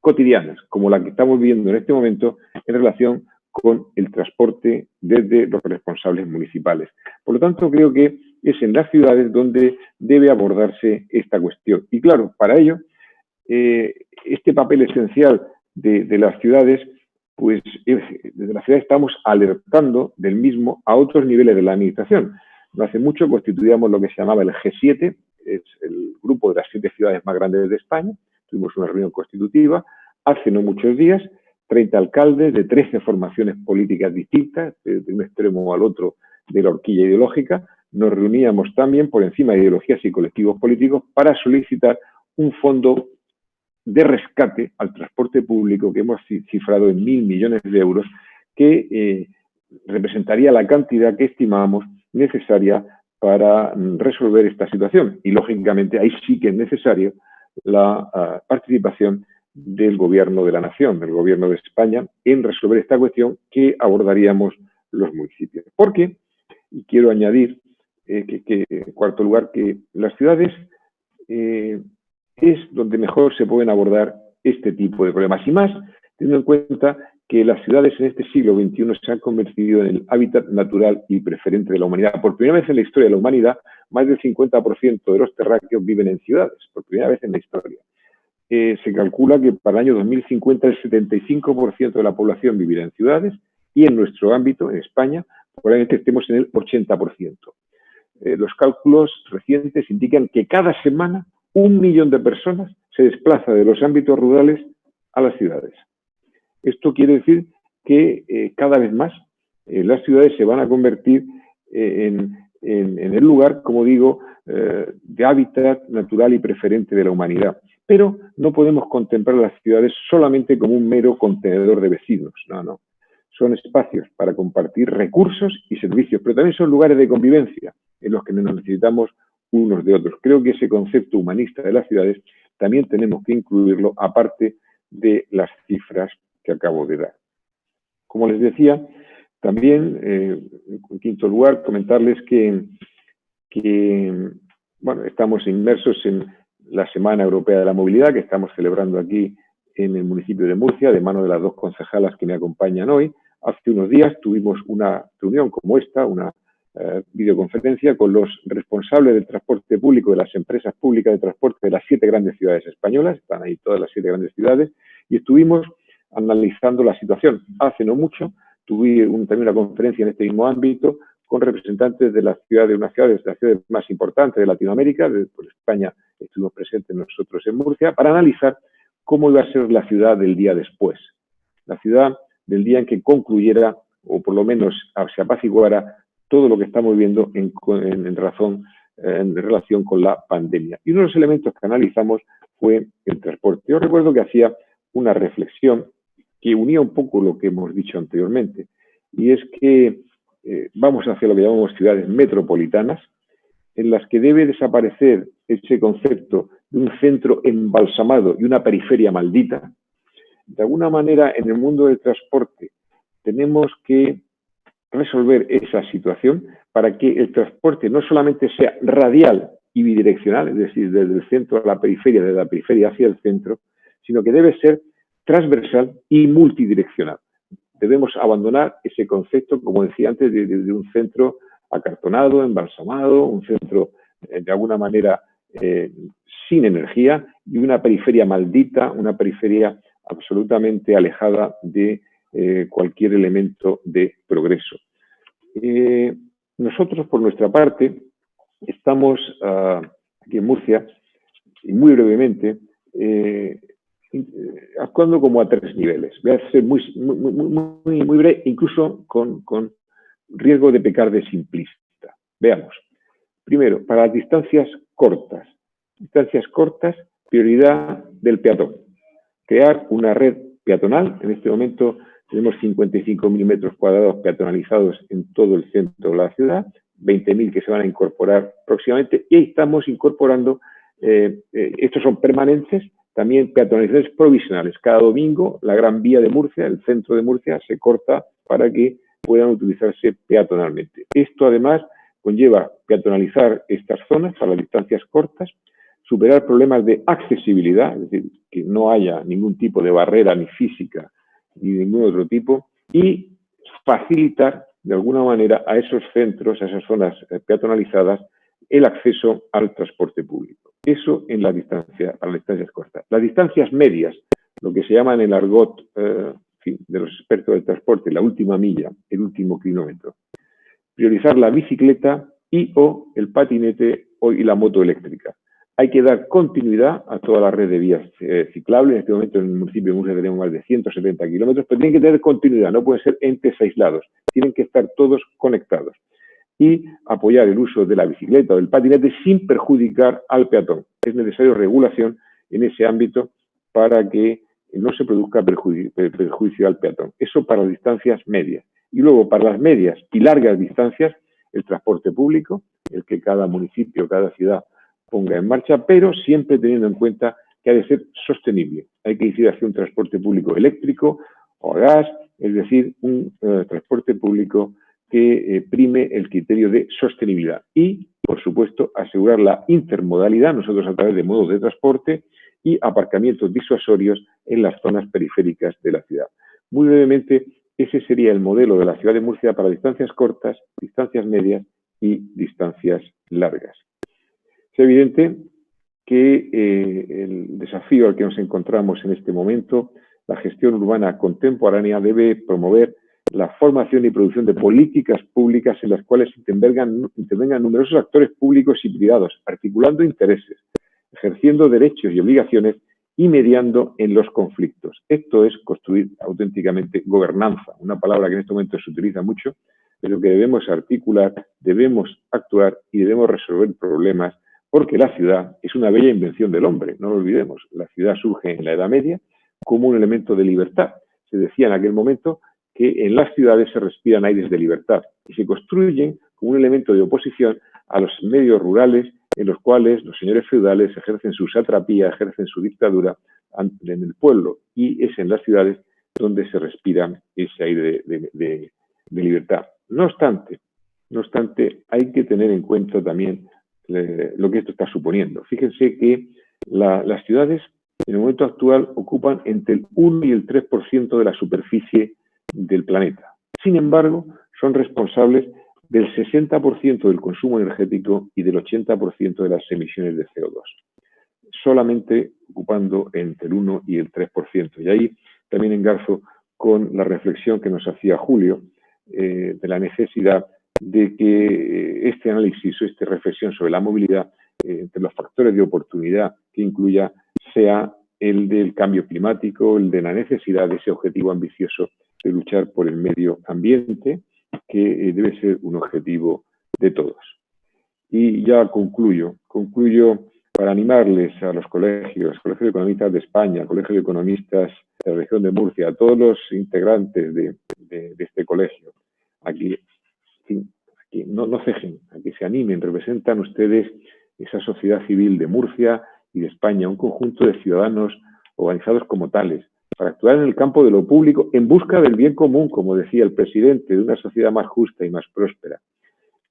cotidianas, como la que estamos viviendo en este momento en relación con el transporte desde los responsables municipales. Por lo tanto, creo que es en las ciudades donde debe abordarse esta cuestión. Y claro, para ello, este papel esencial de las ciudades, pues desde la ciudad estamos alertando del mismo a otros niveles de la administración. No hace mucho constituíamos lo que se llamaba el G7, es el grupo de las 7 ciudades más grandes de España. Tuvimos una reunión constitutiva hace no muchos días, 30 alcaldes de 13 formaciones políticas distintas, de un extremo al otro de la horquilla ideológica. Nos reuníamos también por encima de ideologías y colectivos políticos para solicitar un fondo de rescate al transporte público que hemos cifrado en 1.000 millones de euros, que representaría la cantidad que estimamos necesaria para resolver esta situación. Y, lógicamente, ahí sí que es necesario la participación del Gobierno de la Nación, del Gobierno de España, en resolver esta cuestión que abordaríamos los municipios. Porque, y quiero añadir, que en cuarto lugar, que las ciudades es donde mejor se pueden abordar este tipo de problemas. Y más, teniendo en cuenta que las ciudades en este siglo XXI se han convertido en el hábitat natural y preferente de la humanidad. Por primera vez en la historia de la humanidad, más del 50% de los terráqueos viven en ciudades, por primera vez en la historia. Se calcula que para el año 2050 el 75% de la población vivirá en ciudades y en nuestro ámbito, en España, probablemente estemos en el 80%. Los cálculos recientes indican que cada semana 1 millón de personas se desplaza de los ámbitos rurales a las ciudades. Esto quiere decir que cada vez más las ciudades se van a convertir en el lugar, como digo, de hábitat natural y preferente de la humanidad. Pero no podemos contemplar las ciudades solamente como un mero contenedor de vecinos. No, no. Son espacios para compartir recursos y servicios, pero también son lugares de convivencia en los que nos necesitamos unos de otros. Creo que ese concepto humanista de las ciudades también tenemos que incluirlo, aparte de las cifras que acabo de dar. Como les decía, también, en quinto lugar, comentarles que bueno, estamos inmersos en la Semana Europea de la Movilidad, que estamos celebrando aquí en el municipio de Murcia, de mano de las 2 concejalas que me acompañan hoy. Hace unos días tuvimos una reunión como esta, una videoconferencia con los responsables del transporte público de las empresas públicas de transporte de las 7 grandes ciudades españolas, están ahí todas las 7 grandes ciudades, y estuvimos analizando la situación. Hace no mucho tuve también una conferencia en este mismo ámbito con representantes de las ciudades, las ciudades más importantes de Latinoamérica, por España estuvimos presentes nosotros en Murcia, para analizar cómo iba a ser la ciudad del día después, la ciudad del día en que concluyera, o por lo menos se apaciguara todo lo que estamos viendo en relación con la pandemia. Y uno de los elementos que analizamos fue el transporte. Yo recuerdo que hacía una reflexión que unía un poco lo que hemos dicho anteriormente, y es que vamos hacia lo que llamamos ciudades metropolitanas, en las que debe desaparecer ese concepto de un centro embalsamado y una periferia maldita. De alguna manera, en el mundo del transporte tenemos que resolver esa situación para que el transporte no solamente sea radial y bidireccional, es decir, desde el centro a la periferia, desde la periferia hacia el centro, sino que debe ser transversal y multidireccional. Debemos abandonar ese concepto, como decía antes, de un centro acartonado, embalsamado, un centro de alguna manera sin energía, y una periferia maldita, una periferia absolutamente alejada de cualquier elemento de progreso. Nosotros, por nuestra parte, estamos aquí en Murcia, y muy brevemente, actuando como a 3 niveles. Voy a ser muy breve, incluso con riesgo de pecar de simplista. Veamos. Primero, para las distancias cortas, prioridad del peatón. Crear una red peatonal. En este momento Tenemos 55.000 metros cuadrados peatonalizados en todo el centro de la ciudad, 20.000 que se van a incorporar próximamente, y ahí estamos incorporando, estos son permanentes, también peatonalizaciones provisionales. Cada domingo la Gran Vía de Murcia, el centro de Murcia, se corta para que puedan utilizarse peatonalmente. Esto además conlleva peatonalizar estas zonas a las distancias cortas, superar problemas de accesibilidad, es decir, que no haya ningún tipo de barrera ni física ni ningún otro tipo, y facilitar de alguna manera a esos centros, a esas zonas peatonalizadas, el acceso al transporte público. Eso en la distancia, a las distancias cortas. Las distancias medias, lo que se llama en el argot de los expertos del transporte, la última milla, el último kilómetro. Priorizar la bicicleta y o el patinete y la moto eléctrica. Hay que dar continuidad a toda la red de vías ciclables. En este momento en el municipio de Murcia tenemos más de 170 kilómetros, pero tienen que tener continuidad, no pueden ser entes aislados, tienen que estar todos conectados. Y apoyar el uso de la bicicleta o del patinete sin perjudicar al peatón. Es necesaria regulación en ese ámbito para que no se produzca perjuicio al peatón. Eso para las distancias medias. Y luego para las medias y largas distancias, el transporte público, el que cada municipio, cada ciudad ponga en marcha, pero siempre teniendo en cuenta que ha de ser sostenible. Hay que ir hacia un transporte público eléctrico o a gas, es decir, un transporte público que prime el criterio de sostenibilidad. Y, por supuesto, asegurar la intermodalidad, nosotros a través de modos de transporte y aparcamientos disuasorios en las zonas periféricas de la ciudad. Muy brevemente, ese sería el modelo de la ciudad de Murcia para distancias cortas, distancias medias y distancias largas. Es evidente que el desafío al que nos encontramos en este momento, la gestión urbana contemporánea debe promover la formación y producción de políticas públicas en las cuales intervengan numerosos actores públicos y privados, articulando intereses, ejerciendo derechos y obligaciones y mediando en los conflictos. Esto es construir auténticamente gobernanza, una palabra que en este momento se utiliza mucho, pero que debemos articular, debemos actuar y debemos resolver problemas, porque la ciudad es una bella invención del hombre, no lo olvidemos. La ciudad surge en la Edad Media como un elemento de libertad. Se decía en aquel momento que en las ciudades se respiran aires de libertad y se construyen como un elemento de oposición a los medios rurales en los cuales los señores feudales ejercen su satrapía, ejercen su dictadura en el pueblo, y es en las ciudades donde se respira ese aire de libertad. No obstante, hay que tener en cuenta también lo que esto está suponiendo. Fíjense que las ciudades en el momento actual ocupan entre el 1 y el 3% de la superficie del planeta. Sin embargo, son responsables del 60% del consumo energético y del 80% de las emisiones de CO2, solamente ocupando entre el 1 y el 3%. Y ahí también engarzo con la reflexión que nos hacía Julio de la necesidad de que este análisis o esta reflexión sobre la movilidad, entre los factores de oportunidad que incluya, sea el del cambio climático, el de la necesidad de ese objetivo ambicioso de luchar por el medio ambiente, que debe ser un objetivo de todos. Y ya concluyo para animarles a los colegios, Colegio de Economistas de España, Colegio de Economistas de la región de Murcia, a todos los integrantes de este colegio, aquí no cejen, a que se animen, representan ustedes esa sociedad civil de Murcia y de España, un conjunto de ciudadanos organizados como tales, para actuar en el campo de lo público en busca del bien común, como decía el presidente, de una sociedad más justa y más próspera.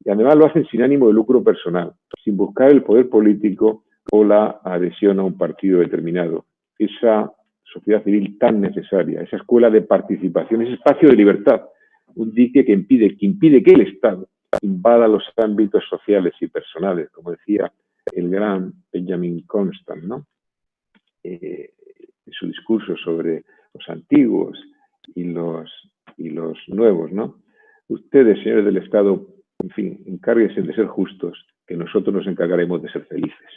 Y además lo hacen sin ánimo de lucro personal, sin buscar el poder político o la adhesión a un partido determinado. Esa sociedad civil tan necesaria, esa escuela de participación, ese espacio de libertad, un dique que impide que el Estado invada los ámbitos sociales y personales, como decía el gran Benjamin Constant, ¿no? En su discurso sobre los antiguos y los nuevos, ¿no? Ustedes, señores del Estado, en fin, encárguense de ser justos, que nosotros nos encargaremos de ser felices.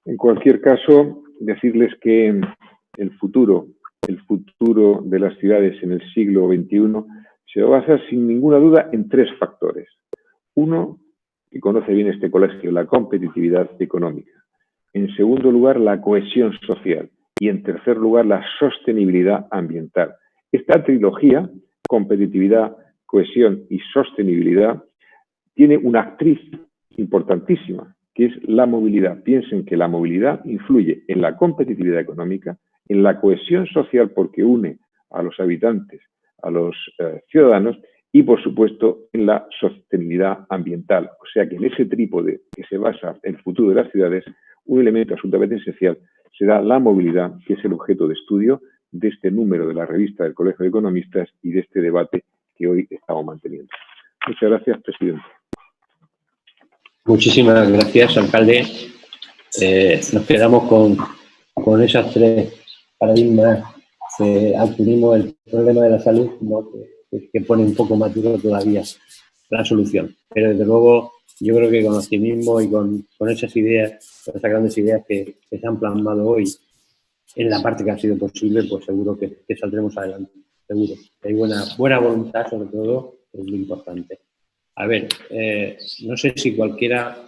En cualquier caso, decirles que el futuro de las ciudades en el siglo XXI se va a basar sin ninguna duda en tres factores. Uno, que conoce bien este colegio, la competitividad económica. En segundo lugar, la cohesión social. Y en tercer lugar, la sostenibilidad ambiental. Esta trilogía, competitividad, cohesión y sostenibilidad, tiene una actriz importantísima, que es la movilidad. Piensen que la movilidad influye en la competitividad económica, en la cohesión social porque une a los habitantes, a los ciudadanos y, por supuesto, en la sostenibilidad ambiental. O sea que en ese trípode que se basa el futuro de las ciudades, un elemento absolutamente esencial será la movilidad, que es el objeto de estudio de este número de la revista del Colegio de Economistas y de este debate que hoy estamos manteniendo. Muchas gracias, presidente. Muchísimas gracias, alcalde. Nos quedamos con esas tres paradigmas que adquirimos el problema de la salud, ¿no? que pone un poco más duro todavía la solución. Pero desde luego yo creo que con optimismo y con esas ideas, con esas grandes ideas que se han plasmado hoy en la parte que ha sido posible, pues seguro que saldremos adelante, seguro. Hay buena voluntad, sobre todo, es lo importante. A ver, no sé si cualquiera,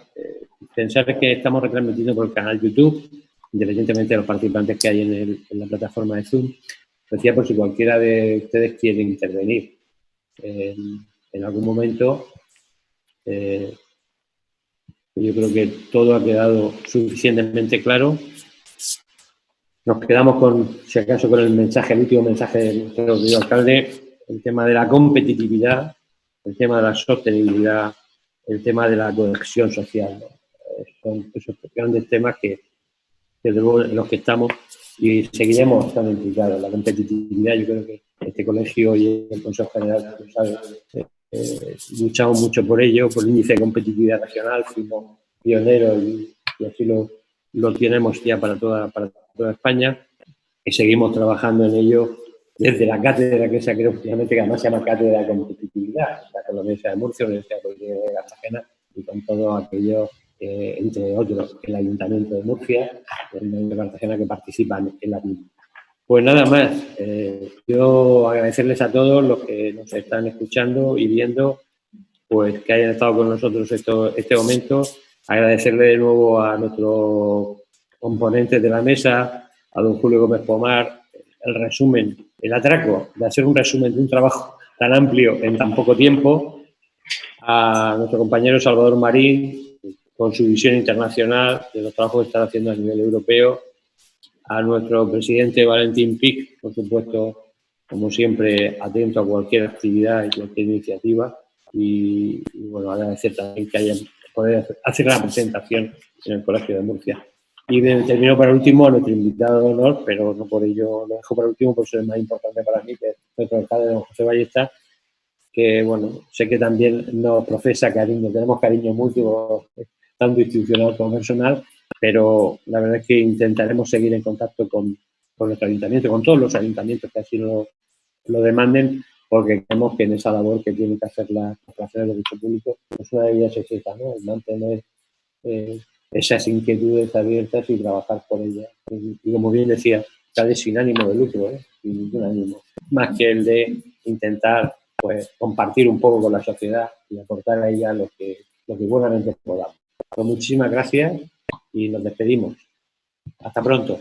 pensar que estamos retransmitiendo por el canal YouTube, independientemente de los participantes que hay en la plataforma de Zoom. Decía por si cualquiera de ustedes quiere intervenir en algún momento. Yo creo que todo ha quedado suficientemente claro. Nos quedamos si acaso, con el último mensaje del nuestro querido alcalde, el tema de la competitividad, el tema de la sostenibilidad, el tema de la cohesión social, ¿no? Son esos grandes temas que desde luego en los que estamos y seguiremos estando implicados. La competitividad, yo creo que este colegio y el Consejo General, lo sabe, luchamos mucho por ello, por el índice de competitividad regional, fuimos pioneros y así lo tenemos ya para toda España, y seguimos trabajando en ello desde la cátedra que se creó últimamente, que además se llama Cátedra de Competitividad, con la Universidad de Murcia, la Universidad de Cartagena, y con todo aquello, entre otros, el Ayuntamiento de Murcia, el Ayuntamiento de Cartagena, que participan en la misma. Pues nada más, yo agradecerles a todos los que nos están escuchando y viendo, pues que hayan estado con nosotros este momento. Agradecerle de nuevo a nuestros componentes de la mesa, a don Julio Gómez Pomar, el resumen, el atraco de hacer un resumen de un trabajo tan amplio en tan poco tiempo, a nuestro compañero Salvador Marín, con su visión internacional de los trabajos que está haciendo a nivel europeo, a nuestro presidente Valentín Pic, por supuesto, como siempre, atento a cualquier actividad y cualquier iniciativa, y bueno, agradecer también que hayan podido hacer la presentación en el Colegio de Murcia. Y termino para último a nuestro invitado de honor, pero no por ello lo dejo para último, por eso es más importante para mí, que es nuestro alcalde, don José Ballesta, que bueno, sé que también nos profesa cariño, tenemos cariño mutuo, tanto institucional como personal, pero la verdad es que intentaremos seguir en contacto con nuestro ayuntamiento, con todos los ayuntamientos que así lo demanden, porque creemos que en esa labor que tiene que hacer la Corporación de Derecho Público, pues una de ellas es esa, ¿no? El mantener esas inquietudes abiertas y trabajar por ellas. Y como bien decía, tal vez sin ánimo de lucro, sin ningún ánimo, más que el de intentar pues compartir un poco con la sociedad y aportar a ella lo que buenamente podamos. Pues muchísimas gracias y nos despedimos. Hasta pronto.